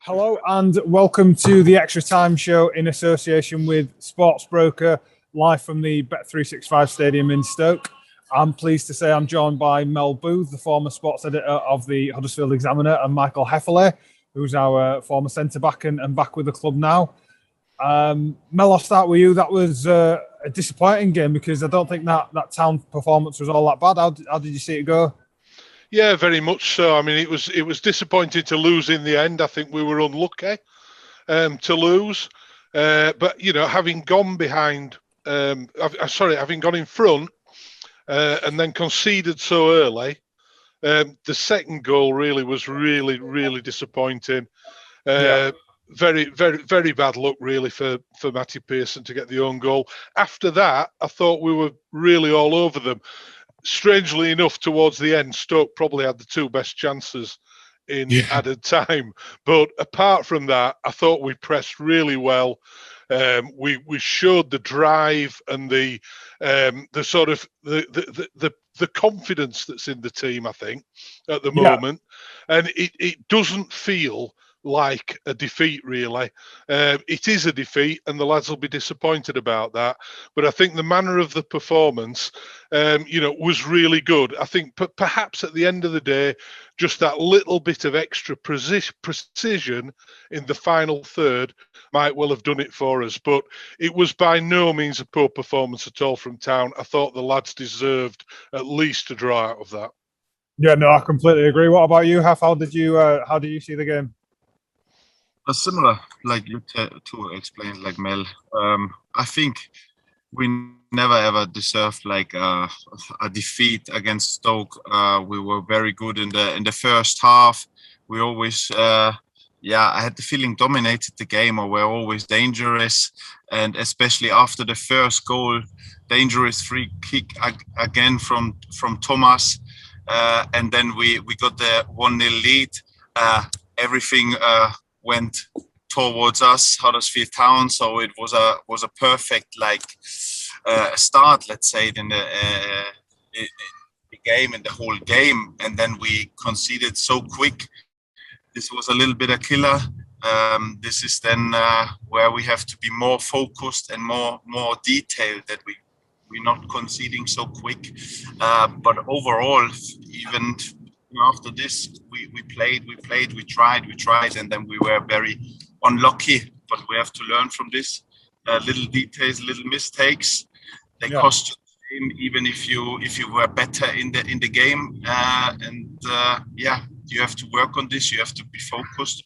Hello and welcome to the Extra Time Show in association with Sports Broker, live from the Bet365 Stadium in Stoke. I'm pleased to say I'm joined by Mel Booth, the former sports editor of the Huddersfield Examiner, and Michael Hefele, who's our former centre-back and back with the club now. Mel, I'll start with you. That was a disappointing game because I don't think that Town performance was all that bad. How did you see it go? Yeah, very much so. I mean, it was disappointing to lose in the end. I think we were unlucky to lose. But, having gone behind, having gone in front and then conceded so early, the second goal was really disappointing. Very, very, very bad luck, really, for Matty Pearson to get the own goal. After that, I thought we were really all over them. Strangely enough, towards the end, Stoke probably had the two best chances in added time. But apart from that, I thought we pressed really well. We showed the drive and the sort of the confidence that's in the team, I think, at the moment. And it doesn't feel like a defeat, really. It is a defeat, and the lads will be disappointed about that. But I think the manner of the performance, was really good. I think perhaps at the end of the day, just that little bit of extra precision in the final third might well have done it for us. But it was by no means a poor performance at all from Town. I thought the lads deserved at least a draw out of that. Yeah, no, I completely agree. What about you, Haf? How did you see the game? Similar, like you to explain, like Mel. I think we never ever deserved like a defeat against Stoke. We were very good in the first half. We always, I had the feeling dominated the game, or were always dangerous. And especially after the first goal, dangerous free kick again from Thomas, and then we got the 1-0 lead. Everything went towards us, Huddersfield Town. So it was a perfect start, let's say, in the game, in the whole game. And then we conceded so quick. This was a little bit a killer. This is then where we have to be more focused and more detailed, that we're not conceding so quick. But overall, even after this, we played, we tried, and then we were very unlucky. But we have to learn from this. Little details, little mistakes, they cost you the game, even if you were better in the game. You have to work on this. You have to be focused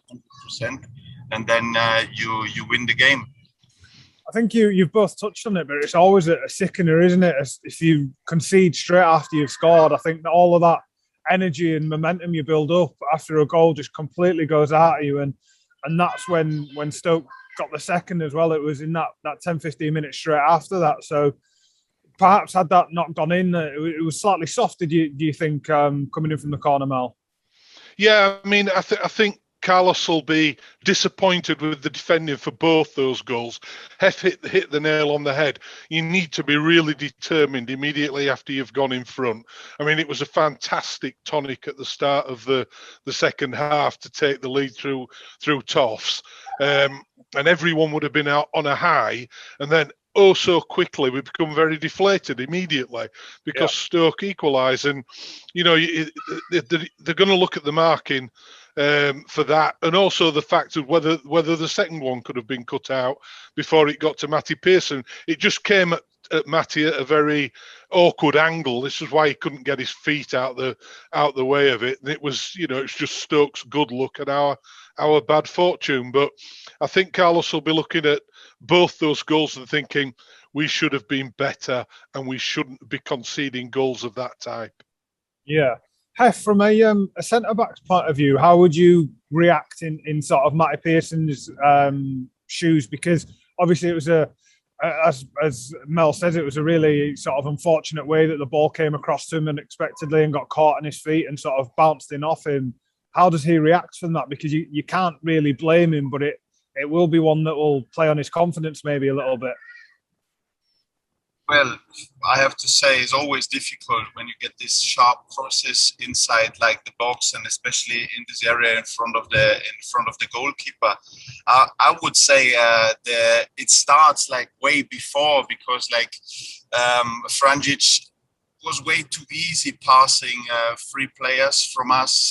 100%, and then you win the game. I think you've both touched on it, but it's always a sickener, isn't it? If you concede straight after you've scored, I think that all of that energy and momentum you build up after a goal just completely goes out of you, and that's when Stoke got the second as well. It was in that 10-15 minutes straight after that. So perhaps had that not gone in, it was slightly soft. Do you think coming in from the corner, Mel? Yeah, I mean, I think Carlos will be disappointed with the defending for both those goals. Hef hit the nail on the head. You need to be really determined immediately after you've gone in front. I mean, it was a fantastic tonic at the start of the second half to take the lead through Toffs. And everyone would have been out on a high. And then so quickly we become very deflated immediately because Stoke equalise. And, they're going to look at the marking for that, and also the fact of whether the second one could have been cut out before it got to Matty Pearson. It just came at Matty at a very awkward angle. This is why he couldn't get his feet out the way of it. And it was, it's just Stoke's good luck and our bad fortune. But I think Carlos will be looking at both those goals and thinking we should have been better and we shouldn't be conceding goals of that type. Yeah. Hef, from a centre-back's point of view, how would you react in sort of Matty Pearson's shoes? Because obviously it was as Mel says, it was a really sort of unfortunate way that the ball came across to him unexpectedly and got caught on his feet and sort of bounced in off him. How does he react from that? Because you can't really blame him, but it will be one that will play on his confidence maybe a little bit. Well, I have to say it's always difficult when you get these sharp crosses inside like the box, and especially in this area in front of the goalkeeper. I would say it starts like way before, because like Franjic was way too easy passing three players from us,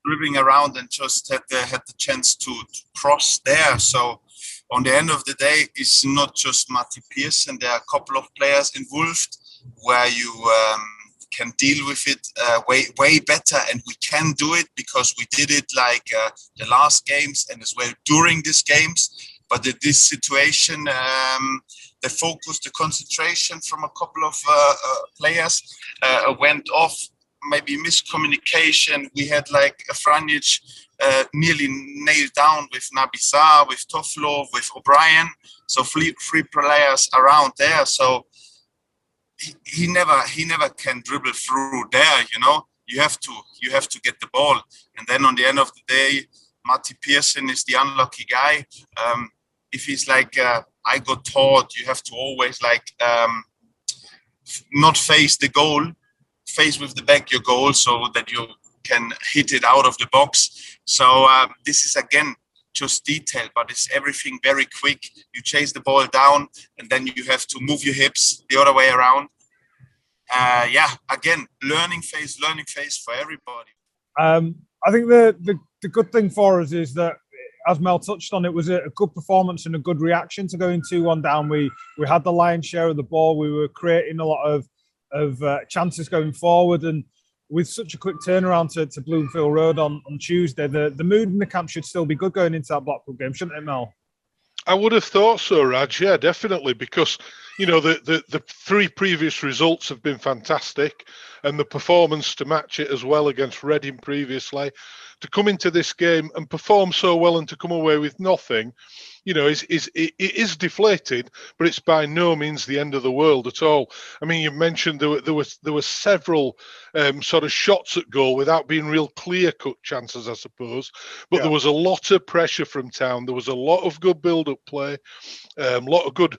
dribbling around, and just had the chance to cross there. So on the end of the day, it's not just Matti Pearson. There are a couple of players involved where you can deal with it way better, and we can do it because we did it like the last games and as well during these games. But in this situation, the focus, the concentration from a couple of players went off. Maybe miscommunication. We had like a Franjic nearly nailed down with Nabisa, with Toflo, with O'Brien. So three players around there. So he never can dribble through there. You know, you have to get the ball. And then on the end of the day, Matti Pearson is the unlucky guy. If he's like, I got taught, you have to always like not face the goal, face with the back your goal, so that you can hit it out of the box. So this is again just detail, but it's everything very quick. You chase the ball down, and then you have to move your hips the other way around. Again, learning phase for everybody. I think the good thing for us is that, as Mel touched on, it was a good performance and a good reaction to going 2-1 down. We had the lion's share of the ball. We were creating a lot of chances going forward, and with such a quick turnaround to Bloomfield Road on Tuesday, the mood in the camp should still be good going into that Blackpool game, shouldn't it, Mel? I would have thought so, Raj. Yeah, definitely, because you know the three previous results have been fantastic, and the performance to match it as well against Reading previously. To come into this game and perform so well and to come away with nothing, you know, it is deflated, but it's by no means the end of the world at all. I mean, you mentioned there were several sort of shots at goal without being real clear-cut chances, I suppose. But there was a lot of pressure from Town. There was a lot of good build-up play, a lot of good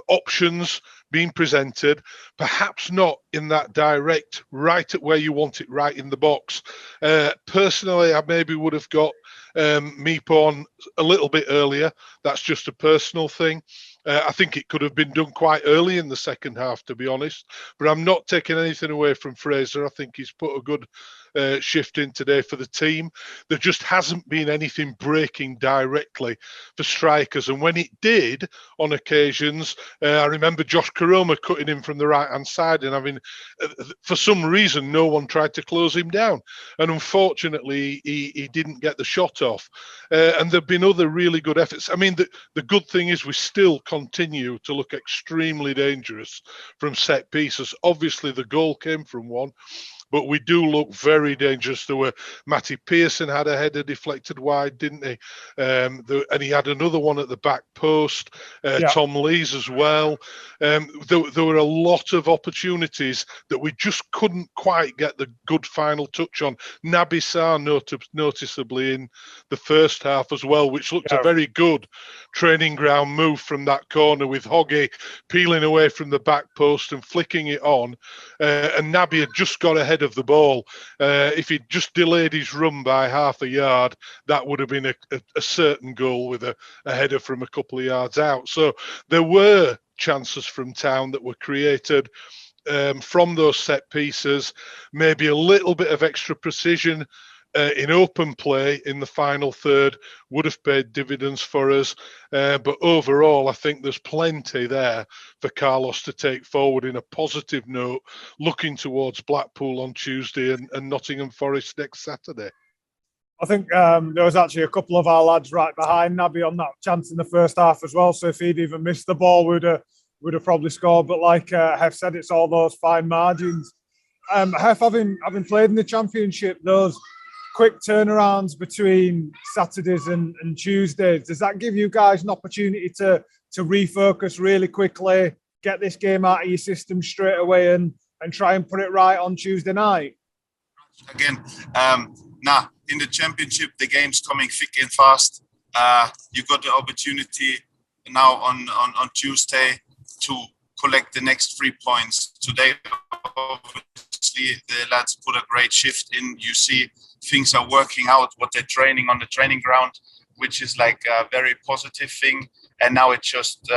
options being presented, perhaps not in that direct, right at where you want it, right in the box. Personally, I maybe would have got Meepo on a little bit earlier. That's just a personal thing. I think it could have been done quite early in the second half, to be honest. But I'm not taking anything away from Fraser. I think he's put a good shift in today for the team. There just hasn't been anything breaking directly for strikers. And when it did, on occasions, I remember Josh Karoma cutting in from the right-hand side and having, for some reason, no one tried to close him down. And unfortunately, he didn't get the shot off. And there have been other really good efforts. I mean, the good thing is we still continue to look extremely dangerous from set pieces. Obviously, the goal came from one, but we do look very dangerous. There were Matty Pearson had a header deflected wide, didn't he? And he had another one at the back post. Tom Lees as well. There were a lot of opportunities that we just couldn't quite get the good final touch on. Naby Sarr noticeably in the first half as well, which looked a very good training ground move from that corner with Hoggy peeling away from the back post and flicking it on. And Naby had just got ahead of the ball. If he'd just delayed his run by half a yard, that would have been a certain goal with a header from a couple of yards out. So there were chances from Town that were created from those set pieces, maybe a little bit of extra precision in open play in the final third would have paid dividends for us. But overall, I think there's plenty there for Carlos to take forward in a positive note, looking towards Blackpool on Tuesday and Nottingham Forest next Saturday. I think there was actually a couple of our lads right behind Naby on that chance in the first half as well. So if he'd even missed the ball, would have probably scored. But like Hef said, it's all those fine margins. Hef, having played in the Championship, those quick turnarounds between Saturdays and Tuesdays, does that give you guys an opportunity to refocus really quickly, get this game out of your system straight away and try and put it right on Tuesday night? Again, in the Championship, the game's coming thick and fast. You got the opportunity now on Tuesday to collect the next 3 points. Today, obviously, the lads put a great shift in. You see things are working out, what they're training on the training ground, which is like a very positive thing. And now it's just,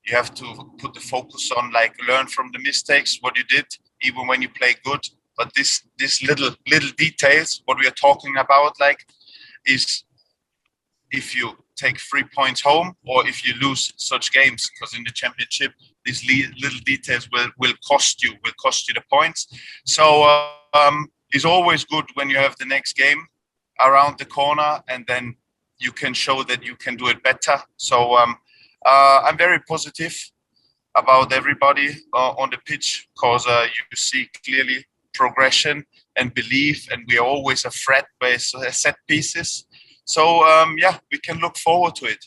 you have to put the focus on like learn from the mistakes, what you did, even when you play good. But this little details, what we are talking about, like, is if you take 3 points home or if you lose such games, because in the championship, these little details will cost you the points. So it's always good when you have the next game around the corner and then you can show that you can do it better. So I'm very positive about everybody on the pitch, because you see clearly progression and belief, and we are always a threat by set pieces. So we can look forward to it.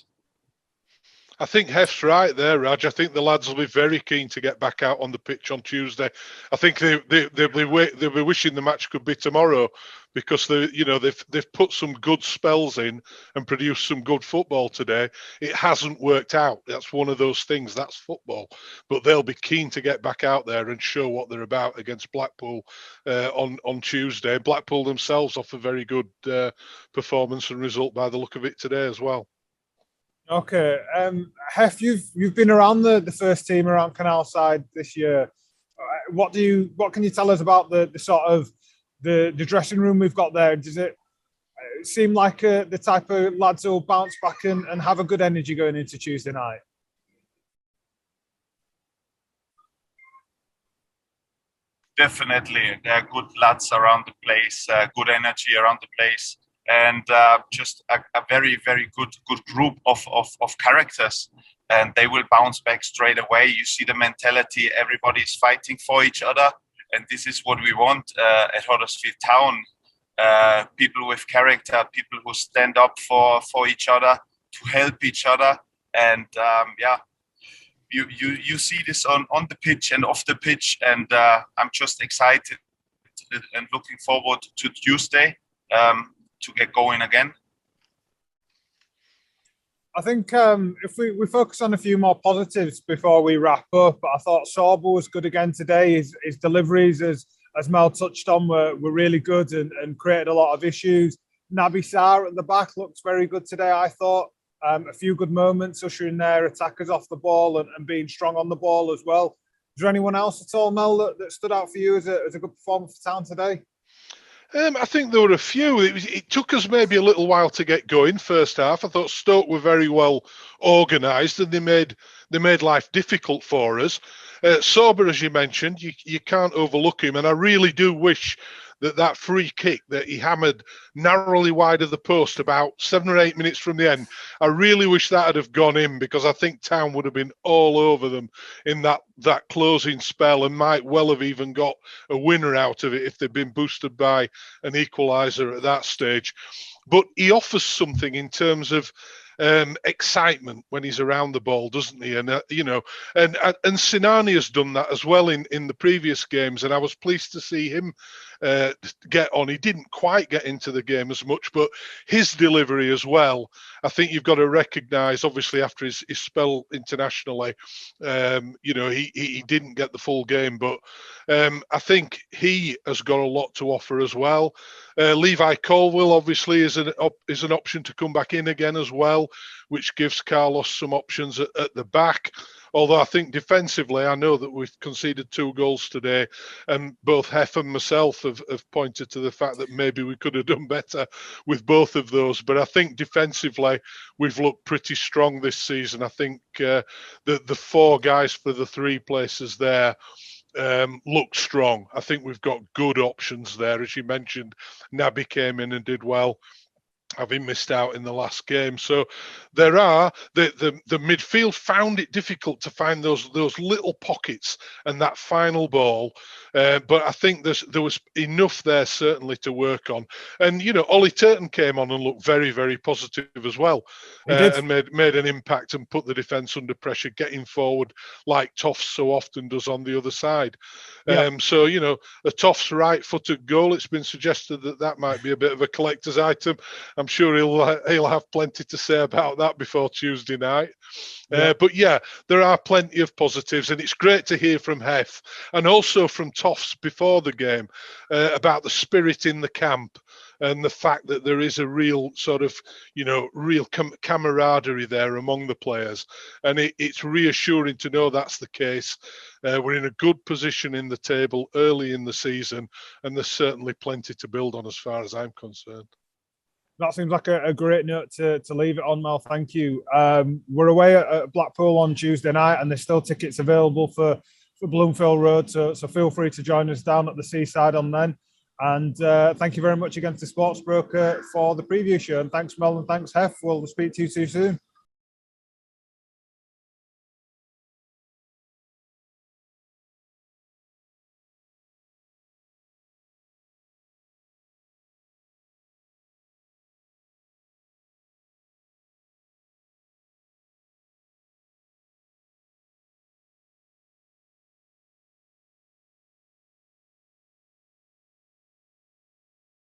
I think Hef's right there, Raj. I think the lads will be very keen to get back out on the pitch on Tuesday. I think they'll be wishing the match could be tomorrow, because they've put some good spells in and produced some good football today. It hasn't worked out. That's one of those things. That's football. But they'll be keen to get back out there and show what they're about against Blackpool on Tuesday. Blackpool themselves off a very good performance and result by the look of it today as well. Okay, Hef, you've been around the first team around Canalside this year. What can you tell us about the sort of the dressing room we've got there? Does it seem like the type of lads who'll bounce back and have a good energy going into Tuesday night? Definitely, there are good lads around the place, good energy around the place. And just a very, very good group of characters, and they will bounce back straight away. You see the mentality, everybody's fighting for each other, and this is what we want at Huddersfield Town. People with character, people who stand up for each other, to help each other. And you see this on the pitch and off the pitch, and I'm just excited and looking forward to Tuesday. To get going again. I think if we focus on a few more positives before we wrap up, I thought Sorbo was good again today. His deliveries, as Mel touched on, were really good and created a lot of issues. Naby Sarr at the back looks very good today, I thought. A few good moments, ushering their attackers off the ball and being strong on the ball as well. Is there anyone else at all, Mel, that stood out for you as a good performance for Town today? I think there were a few. It took us maybe a little while to get going first half. I thought Stoke were very well organised and they made life difficult for us. Sorbo, as you mentioned, you can't overlook him, and I really do wish that free kick that he hammered narrowly wide of the post about 7 or 8 minutes from the end, I really wish that had have gone in, because I think Town would have been all over them in that closing spell and might well have even got a winner out of it if they'd been boosted by an equaliser at that stage. But he offers something in terms of excitement when he's around the ball, doesn't he? And and Sinani has done that as well in the previous games, and I was pleased to see him get on. He didn't quite get into the game as much, but his delivery as well, I think you've got to recognise, obviously after his spell internationally, he didn't get the full game, but I think he has got a lot to offer as well. Levi Colwill obviously is an option to come back in again as well, which gives Carlos some options at the back. Although I think defensively, I know that we've conceded 2 goals today, and both Hef and myself have pointed to the fact that maybe we could have done better with both of those. But I think defensively, we've looked pretty strong this season. I think the 4 guys for the 3 places there look strong. I think we've got good options there. As you mentioned, Naby came in and did well, having missed out in the last game. So there are the midfield found it difficult to find those little pockets and that final ball. But I think there was enough there certainly to work on. And Ollie Turton came on and looked very, very positive as well, and made an impact and put the defence under pressure, getting forward like Toffs so often does on the other side. Yeah. So a Toffs right-footed goal. It's been suggested that might be a bit of a collector's item. I'm sure he'll have plenty to say about that before Tuesday night. Yeah. But yeah, there are plenty of positives, and it's great to hear from Hef and also from Toffs before the game about the spirit in the camp and the fact that there is a real sort of, real camaraderie there among the players. And it's reassuring to know that's the case. We're in a good position in the table early in the season, and there's certainly plenty to build on as far as I'm concerned. That seems like a great note to leave it on, Mel. Thank you. We're away at Blackpool on Tuesday night, and there's still tickets available for Bloomfield Road. So feel free to join us down at the seaside on then. And thank you very much again to Sports Broker for the preview show. And thanks, Mel, and thanks, Hef. We'll speak to you too soon.